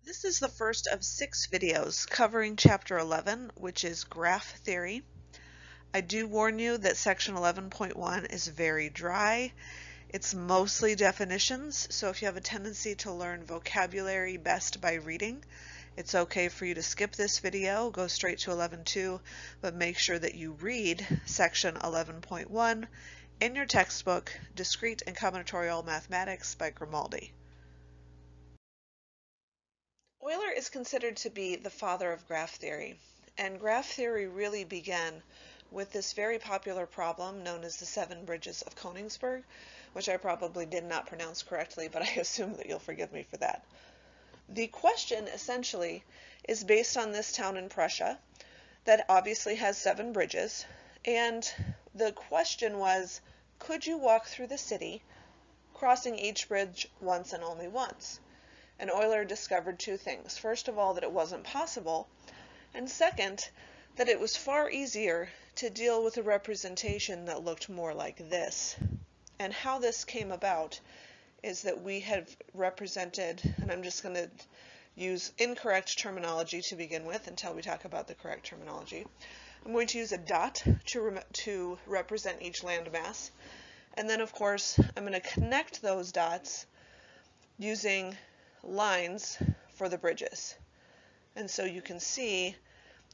This is the first of 6 videos covering Chapter 11, which is graph theory. I do warn you that Section 11.1 is very dry. It's mostly definitions, so if you have a tendency to learn vocabulary best by reading, it's okay for you to skip this video, go straight to 11.2, but make sure that you read Section 11.1 in your textbook, Discrete and Combinatorial Mathematics by Grimaldi. Euler is considered to be the father of graph theory, and graph theory really began with this very popular problem known as the 7 bridges of Knigsberg, which I probably did not pronounce correctly, but I assume that you'll forgive me for that. The question essentially is based on this town in Prussia that obviously has 7 bridges, and the question was, could you walk through the city crossing each bridge once and only once? And Euler discovered 2 things. First of all, that it wasn't possible, and second, that it was far easier to deal with a representation that looked more like this. And how this came about is that we have represented, and I'm just going to use incorrect terminology to begin with until we talk about the correct terminology. I'm going to use a dot to represent each landmass, and then of course I'm going to connect those dots using lines for the bridges. And so you can see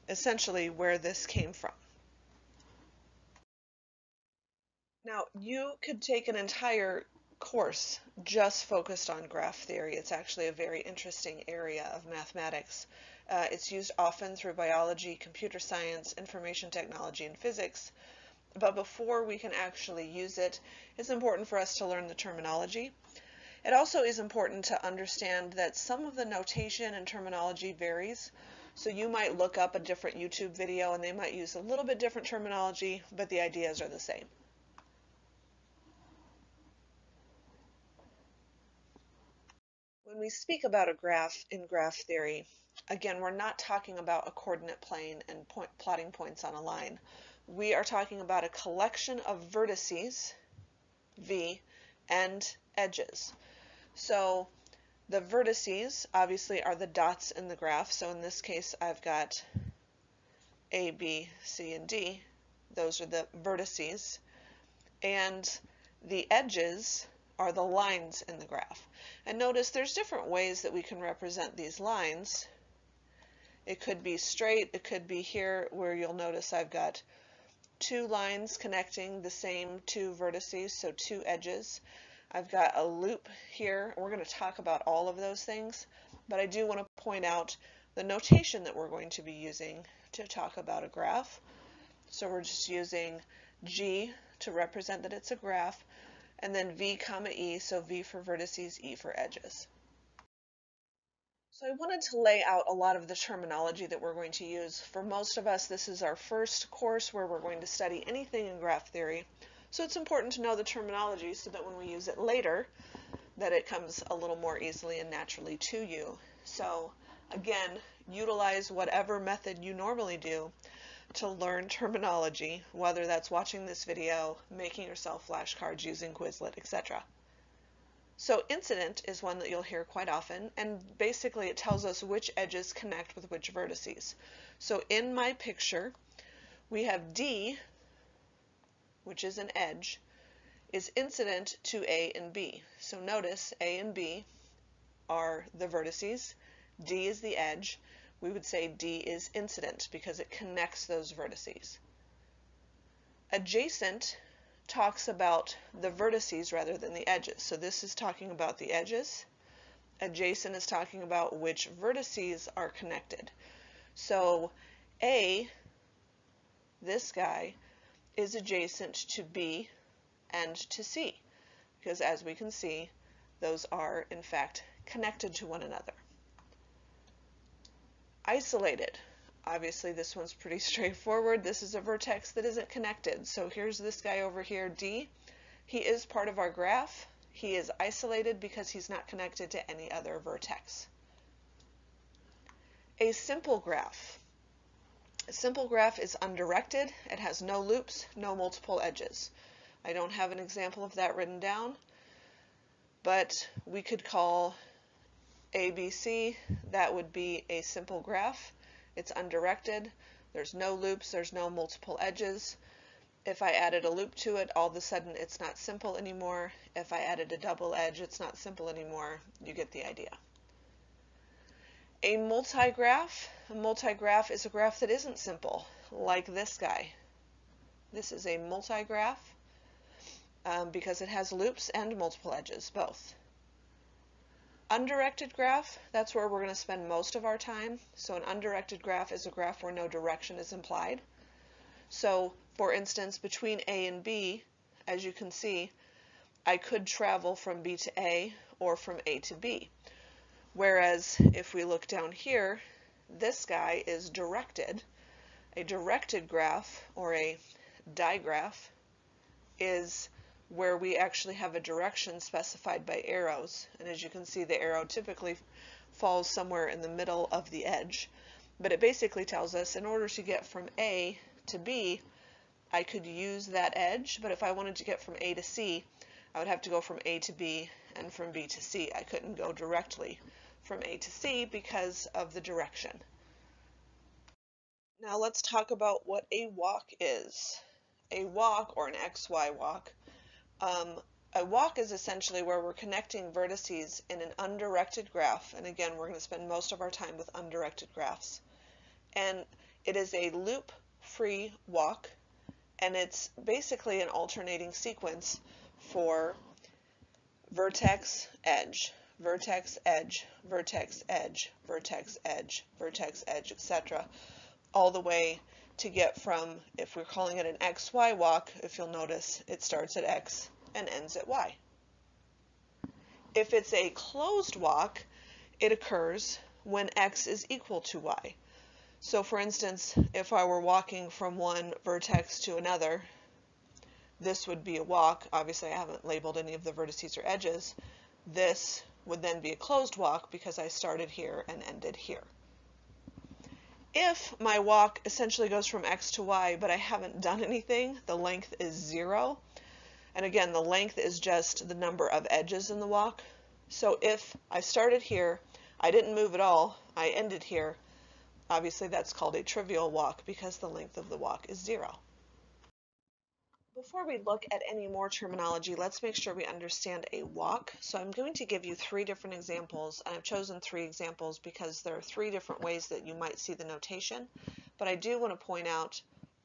essentially where this came from. Now, you could take an entire course just focused on graph theory. It's actually a very interesting area of mathematics. It's used often through biology, computer science, information technology, and physics. But before we can actually use it, it's important for us to learn the terminology. It also is important to understand that some of the notation and terminology varies. So you might look up a different YouTube video and they might use a little bit different terminology, but the ideas are the same. When we speak about a graph in graph theory, again, we're not talking about a coordinate plane and plotting points on a line. We are talking about a collection of vertices, V, and edges. So the vertices obviously are the dots in the graph. So in this case, I've got A, B, C, and D. Those are the vertices. And the edges are the lines in the graph. And notice there's different ways that we can represent these lines. It could be straight. It could be here where you'll notice I've got 2 lines connecting the same 2 vertices, so 2 edges. I've got a loop here. We're going to talk about all of those things, but I do want to point out the notation that we're going to be using to talk about a graph. So we're just using G to represent that it's a graph, and then V comma E, so V for vertices, E for edges. So I wanted to lay out a lot of the terminology that we're going to use. For most of us, this is our first course where we're going to study anything in graph theory. So it's important to know the terminology so that when we use it later, that it comes a little more easily and naturally to you. So again, utilize whatever method you normally do to learn terminology, whether that's watching this video, making yourself flashcards using Quizlet, etc. So incident is one that you'll hear quite often, and basically it tells us which edges connect with which vertices. So in my picture, we have D, which is an edge, is incident to A and B. So notice A and B are the vertices, D is the edge. We would say D is incident because it connects those vertices. Adjacent talks about the vertices rather than the edges. So this is talking about the edges. Adjacent is talking about which vertices are connected. So A, this guy, is adjacent to B and to C, because as we can see, those are in fact connected to one another. Isolated. Obviously this one's pretty straightforward. This is a vertex that isn't connected. So here's this guy over here, D. He is part of our graph. He is isolated because he's not connected to any other vertex. A simple graph. A simple graph is undirected. It has no loops, no multiple edges. I don't have an example of that written down, but we could call ABC, that would be a simple graph. It's undirected. There's no loops. There's no multiple edges. If I added a loop to it, all of a sudden it's not simple anymore. If I added a double edge, it's not simple anymore. You get the idea. A multigraph is a graph that isn't simple, like this guy. This is a multigraph because it has loops and multiple edges, both. Undirected graph, that's where we're going to spend most of our time. So an undirected graph is a graph where no direction is implied. So, for instance, between A and B, as you can see, I could travel from B to A or from A to B. Whereas if we look down here, this guy is directed. A directed graph, or a digraph, is where we actually have a direction specified by arrows. And as you can see, the arrow typically falls somewhere in the middle of the edge. But it basically tells us in order to get from A to B, I could use that edge, but if I wanted to get from A to C, I would have to go from A to B and from B to C. I couldn't go directly from A to C because of the direction. Now let's talk about what a walk is. A walk, or an XY walk, a walk is essentially where we're connecting vertices in an undirected graph, and again we're going to spend most of our time with undirected graphs. And it is a loop-free walk, and it's basically an alternating sequence for vertex, edge, vertex, edge, vertex, edge, vertex, edge, vertex, edge, etc. all the way to get from, if we're calling it an XY walk, if you'll notice, it starts at X and ends at Y. If it's a closed walk, it occurs when X is equal to Y. So for instance, if I were walking from one vertex to another, this would be a walk. Obviously I haven't labeled any of the vertices or edges. This would then be a closed walk because I started here and ended here. If my walk essentially goes from X to Y, but I haven't done anything, the length is 0. And again, the length is just the number of edges in the walk. So if I started here, I didn't move at all, I ended here, obviously that's called a trivial walk because the length of the walk is 0. Before we look at any more terminology, let's make sure we understand a walk. So I'm going to give you 3 different examples, and I've chosen 3 examples because there are 3 different ways that you might see the notation. But I do want to point out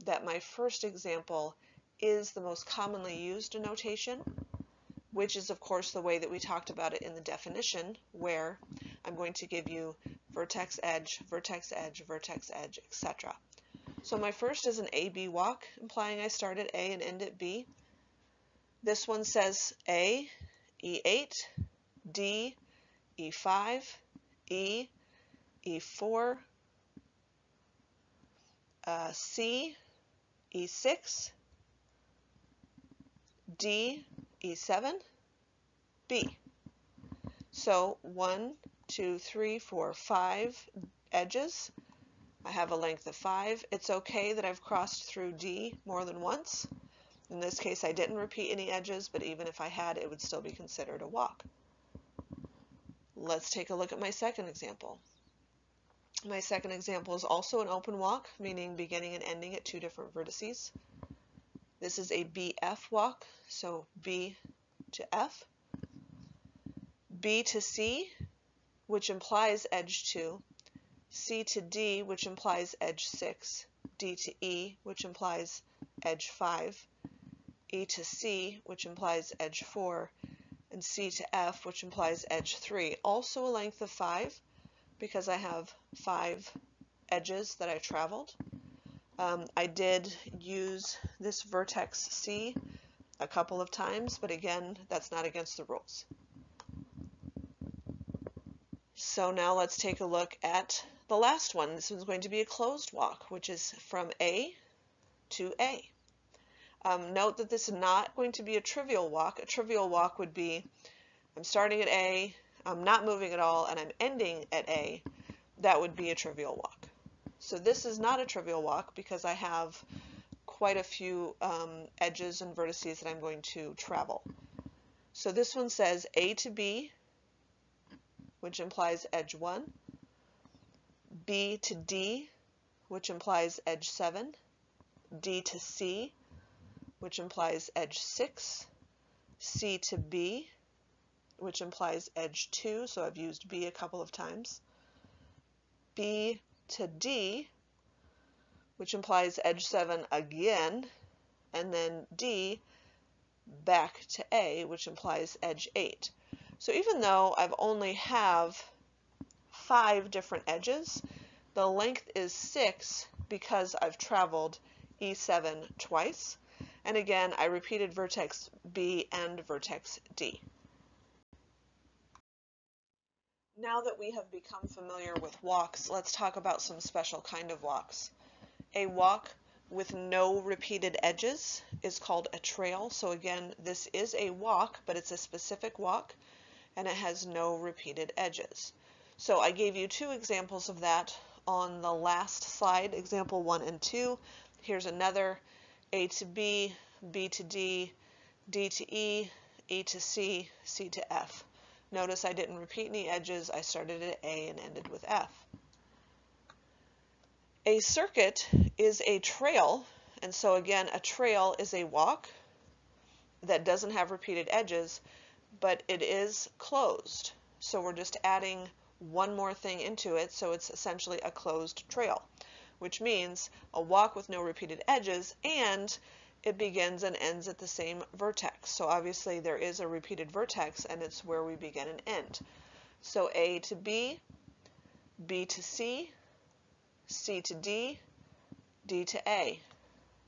that my first example is the most commonly used notation, which is of course the way that we talked about it in the definition, where I'm going to give you vertex, edge, vertex, edge, vertex, edge, etc. So my first is an AB walk, implying I start at A and end at B. This one says A, E8, D, E5, E, E4, C, E6, D, E7, B. So 1, 2, 3, 4, 5 edges. I have a length of 5. It's okay that I've crossed through D more than once. In this case, I didn't repeat any edges, but even if I had, it would still be considered a walk. Let's take a look at my second example. My second example is also an open walk, meaning beginning and ending at 2 different vertices. This is a BF walk, so B to F. B to C, which implies edge 2. C to D, which implies edge 6, D to E, which implies edge 5, E to C, which implies edge 4, and C to F, which implies edge 3. Also a length of 5, because I have 5 edges that I traveled. I did use this vertex C a couple of times, but again, that's not against the rules. So now let's take a look at the last one. This one's going to be a closed walk, which is from A to A. Note that this is not going to be a trivial walk. A trivial walk would be I'm starting at A, I'm not moving at all, and I'm ending at A. That would be a trivial walk. So this is not a trivial walk because I have quite a few edges and vertices that I'm going to travel. So this one says A to B, which implies edge 1, B to D, which implies edge 7, D to C, which implies edge 6, C to B, which implies edge 2, so I've used B a couple of times, B to D, which implies edge 7 again, and then D back to A, which implies edge 8. So even though I've only have 5 different edges, the length is 6 because I've traveled E7 twice. And again, I repeated vertex B and vertex D. Now that we have become familiar with walks, let's talk about some special kind of walks. A walk with no repeated edges is called a trail. So again, this is a walk, but it's a specific walk, and it has no repeated edges. So I gave you 2 examples of that on the last slide, example 1 and 2. Here's another: A to B, B to D, D to E, E to C, C to F. Notice I didn't repeat any edges. I started at A and ended with F. A circuit is a trail, and so again, a trail is a walk that doesn't have repeated edges, but it is closed. So we're just adding one more thing into it, so it's essentially a closed trail, which means a walk with no repeated edges, and it begins and ends at the same vertex. So obviously there is a repeated vertex, and it's where we begin and end. So A to B, B to C, C to D, D to A.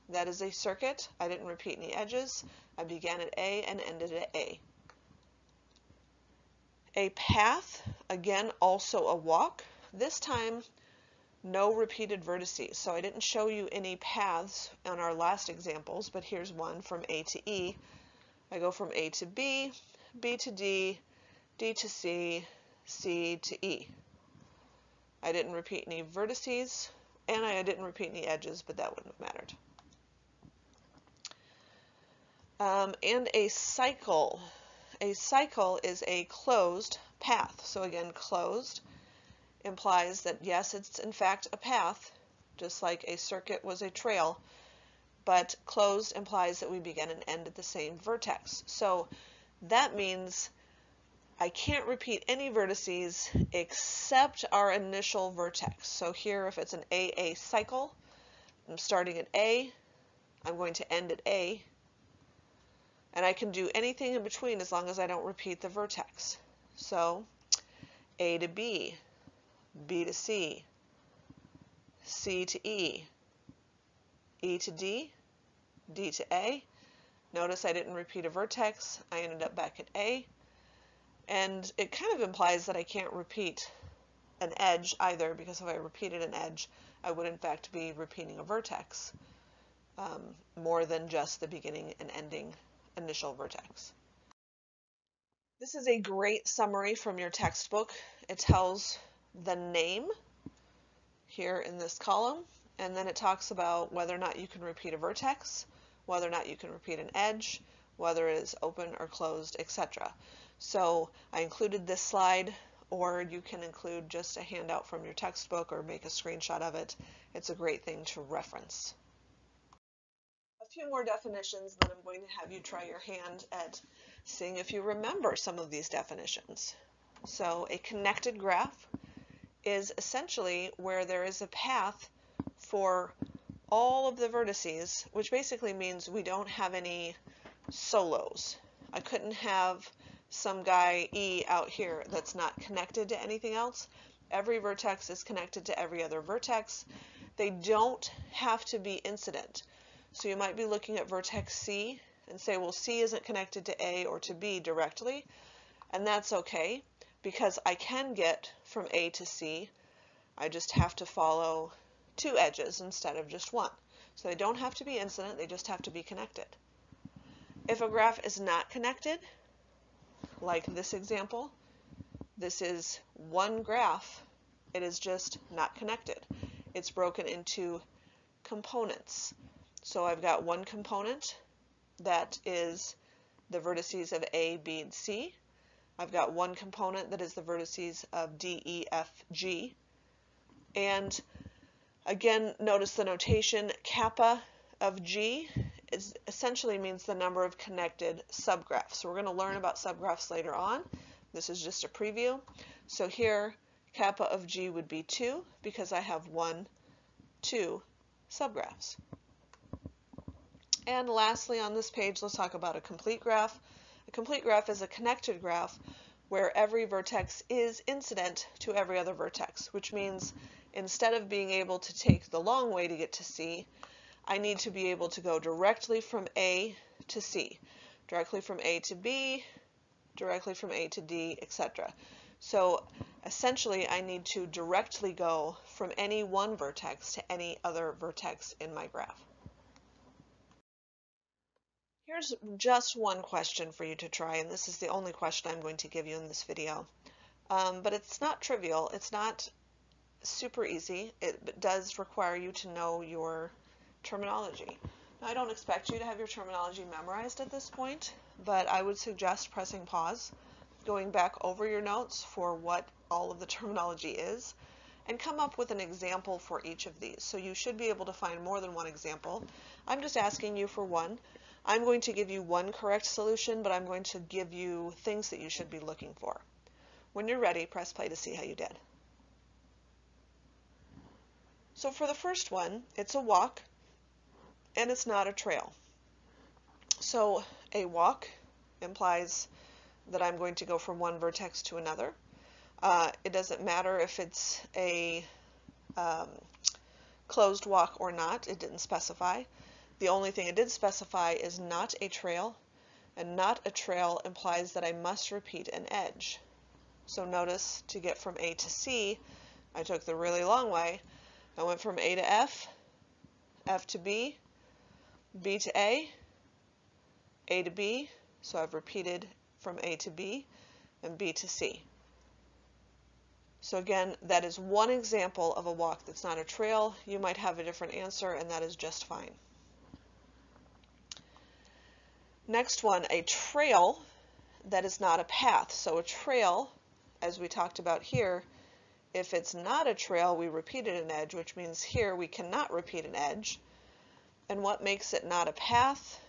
That is a circuit. I didn't repeat any edges. I began at A and ended at A. A path, again, also a walk. This time, no repeated vertices. So I didn't show you any paths on our last examples, but here's one from A to E. I go from A to B, B to D, D to C, C to E. I didn't repeat any vertices, and I didn't repeat any edges, but that wouldn't have mattered. And a cycle. A cycle is a closed path. So again, closed implies that yes, it's in fact a path, just like a circuit was a trail, but closed implies that we begin and end at the same vertex. So that means I can't repeat any vertices except our initial vertex. So here, if it's an AA cycle, I'm starting at A, I'm going to end at A, and I can do anything in between as long as I don't repeat the vertex. So A to B, B to C, C to E, E to D, D to A. Notice I didn't repeat a vertex. I ended up back at A. And it kind of implies that I can't repeat an edge either, because if I repeated an edge, I would in fact be repeating a vertex more than just the beginning and ending initial vertex. This is a great summary from your textbook. It tells the name here in this column, and then it talks about whether or not you can repeat a vertex, whether or not you can repeat an edge, whether it is open or closed, etc. So I included this slide, or you can include just a handout from your textbook or make a screenshot of it. It's a great thing to reference. A few more definitions, then I'm going to have you try your hand at seeing if you remember some of these definitions. So a connected graph is essentially where there is a path for all of the vertices, which basically means we don't have any solos. I couldn't have some guy E out here that's not connected to anything else. Every vertex is connected to every other vertex. They don't have to be incident. So you might be looking at vertex C and say, well, C isn't connected to A or to B directly, and that's okay, because I can get from A to C. I just have to follow 2 edges instead of just 1. So they don't have to be incident, they just have to be connected. If a graph is not connected, like this example, this is one graph, it is just not connected. It's broken into components. So I've got one component that is the vertices of A, B, and C. I've got one component that is the vertices of D, E, F, G. And again, notice the notation. Kappa of G essentially means the number of connected subgraphs. So we're going to learn about subgraphs later on. This is just a preview. So here, kappa of G would be 2 because I have 1, 2 subgraphs. And lastly on this page, let's talk about a complete graph. A complete graph is a connected graph where every vertex is incident to every other vertex, which means instead of being able to take the long way to get to C, I need to be able to go directly from A to C, directly from A to B, directly from A to D, etc. So essentially I need to directly go from any one vertex to any other vertex in my graph. Here's just one question for you to try, and this is the only question I'm going to give you in this video. But it's not trivial, it's not super easy. It does require you to know your terminology. Now, I don't expect you to have your terminology memorized at this point, but I would suggest pressing pause, going back over your notes for what all of the terminology is, and come up with an example for each of these. So you should be able to find more than one example. I'm just asking you for one. I'm going to give you one correct solution, but I'm going to give you things that you should be looking for. When you're ready, press play to see how you did. So for the first one, it's a walk, and it's not a trail. So a walk implies that I'm going to go from one vertex to another. It doesn't matter if it's a closed walk or not. It didn't specify. The only thing it did specify is not a trail, and not a trail implies that I must repeat an edge. So notice, to get from A to C, I took the really long way. I went from A to F, F to B, B to A to B, so I've repeated from A to B, and B to C. So again, that is one example of a walk that's not a trail. You might have a different answer, and that is just fine. Next one, a trail that is not a path. So a trail, as we talked about here, if it's not a trail, we repeated an edge, which means here we cannot repeat an edge. And what makes it not a path?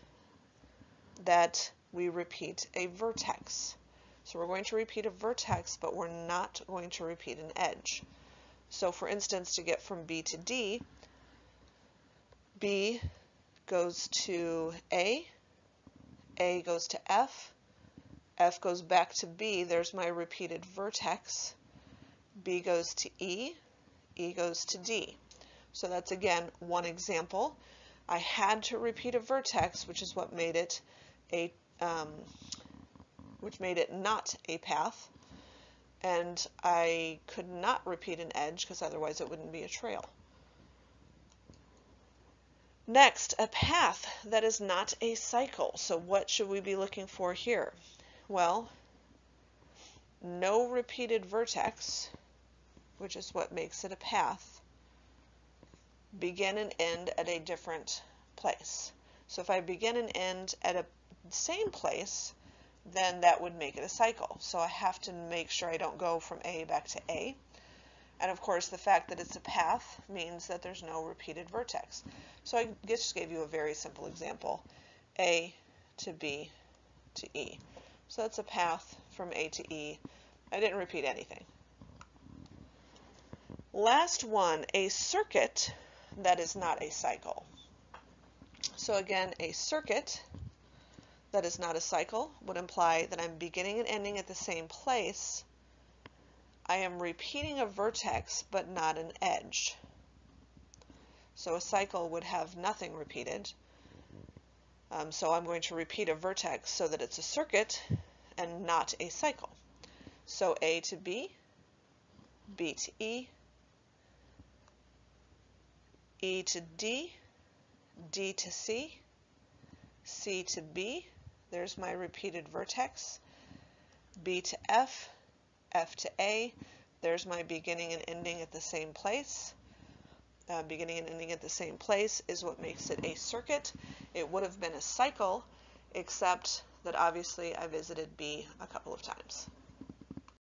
That we repeat a vertex. So we're going to repeat a vertex, but we're not going to repeat an edge. So for instance, to get from B to D, B goes to A goes to F goes back to B, there's my repeated vertex. B goes to E goes to D. So that's again one example. I had to repeat a vertex, which is what made it not a path, and I could not repeat an edge because otherwise it wouldn't be a trail. Next, a path that is not a cycle. So what should we be looking for here? Well, no repeated vertex, which is what makes it a path, begin and end at a different place. So if I begin and end at a same place, then that would make it a cycle. So I have to make sure I don't go from A back to A. And of course, the fact that it's a path means that there's no repeated vertex. So I just gave you a very simple example, A to B to E. So that's a path from A to E. I didn't repeat anything. Last one, a circuit that is not a cycle. So again, a circuit that is not a cycle would imply that I'm beginning and ending at the same place. I am repeating a vertex, but not an edge. So a cycle would have nothing repeated. So I'm going to repeat a vertex so that it's a circuit and not a cycle. So A to B, B to E, E to D, D to C, C to B, there's my repeated vertex, B to F, F to A, there's my beginning and ending at the same place. Beginning and ending at the same place is what makes it a circuit. It would have been a cycle, except that obviously I visited B a couple of times.